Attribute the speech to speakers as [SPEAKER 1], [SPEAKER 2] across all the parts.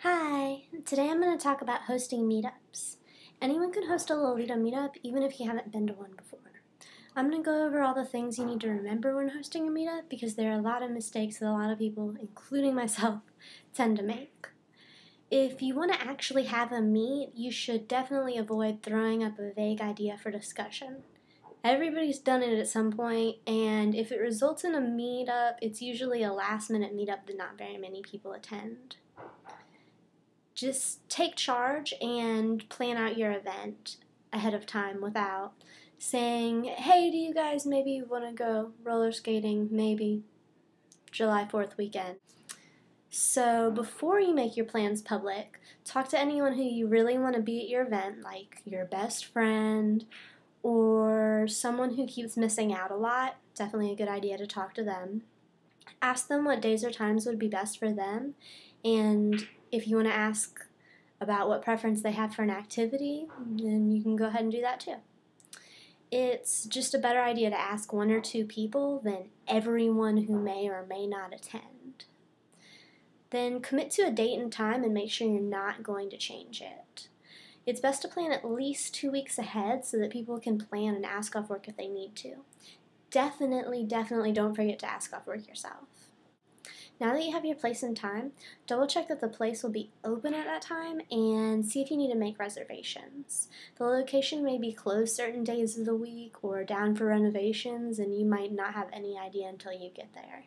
[SPEAKER 1] Hi, today I'm going to talk about hosting meetups. Anyone can host a Lolita meetup even if you haven't been to one before. I'm going to go over all the things you need to remember when hosting a meetup because there are a lot of mistakes that a lot of people, including myself, tend to make. If you want to actually have a meet, you should definitely avoid throwing up a vague idea for discussion. Everybody's done it at some point, and if it results in a meetup, it's usually a last-minute meetup that not very many people attend. Just take charge and plan out your event ahead of time without saying, hey, do you guys maybe want to go roller skating maybe July 4th weekend? So before you make your plans public, talk to anyone who you really want to be at your event, like your best friend or someone who keeps missing out a lot. Definitely a good idea to talk to them. Ask them what days or times would be best for them, and if you want to ask about what preference they have for an activity, then you can go ahead and do that too. It's just a better idea to ask one or two people than everyone who may or may not attend. Then commit to a date and time and make sure you're not going to change it. It's best to plan at least 2 weeks ahead so that people can plan and ask off work if they need to. Definitely don't forget to ask off work yourself. Now that you have your place and time, double check that the place will be open at that time and see if you need to make reservations. The location may be closed certain days of the week or down for renovations, and you might not have any idea until you get there.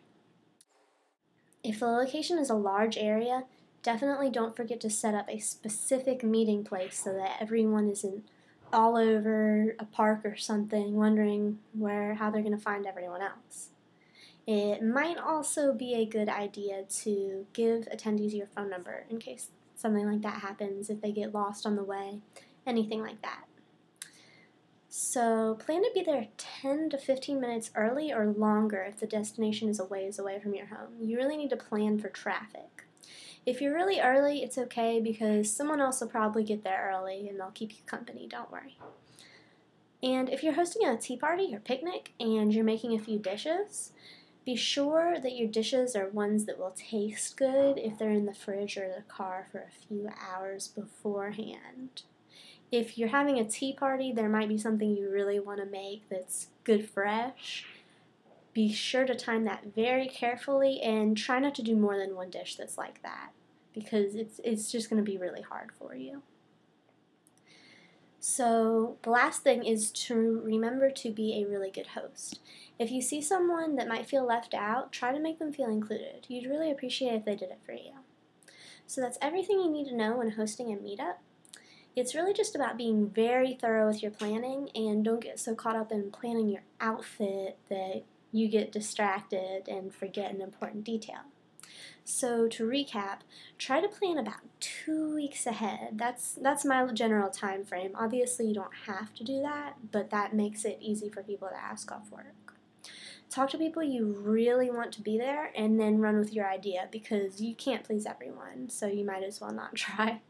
[SPEAKER 1] If the location is a large area, definitely don't forget to set up a specific meeting place so that everyone isn't all over a park or something wondering how they're going to find everyone else. It might also be a good idea to give attendees your phone number in case something like that happens, if they get lost on the way, anything like that. So plan to be there 10 to 15 minutes early or longer if the destination is a ways away from your home. You really need to plan for traffic. If you're really early, it's okay because someone else will probably get there early and they'll keep you company, don't worry. And if you're hosting a tea party or picnic and you're making a few dishes, be sure that your dishes are ones that will taste good if they're in the fridge or the car for a few hours beforehand. If you're having a tea party, there might be something you really want to make that's good fresh. Be sure to time that very carefully and try not to do more than one dish that's like that because it's just going to be really hard for you. So the last thing is to remember to be a really good host. If you see someone that might feel left out, try to make them feel included. You'd really appreciate if they did it for you. So that's everything you need to know when hosting a meetup. It's really just about being very thorough with your planning and don't get so caught up in planning your outfit that you get distracted and forget an important detail. So to recap, try to plan about 2 weeks ahead. That's my general time frame. Obviously you don't have to do that, but that makes it easy for people to ask off work. Talk to people you really want to be there and then run with your idea because you can't please everyone, so you might as well not try.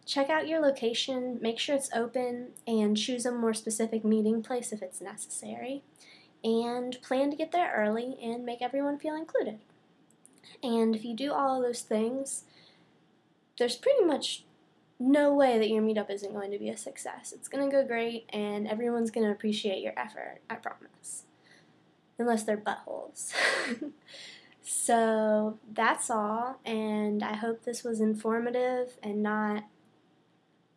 [SPEAKER 1] Check out your location, make sure it's open, and choose a more specific meeting place if it's necessary. And plan to get there early and make everyone feel included. And if you do all of those things, there's pretty much no way that your meetup isn't going to be a success. It's going to go great, and everyone's going to appreciate your effort, I promise. Unless they're buttholes. So that's all, and I hope this was informative and not,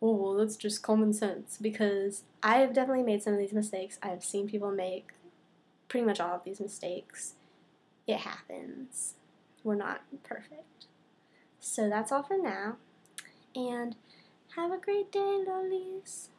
[SPEAKER 1] oh, well, that's just common sense, because I have definitely made some of these mistakes. I have seen people make pretty much all of these mistakes. It happens. We're not perfect. So that's all for now, and have a great day, lollies.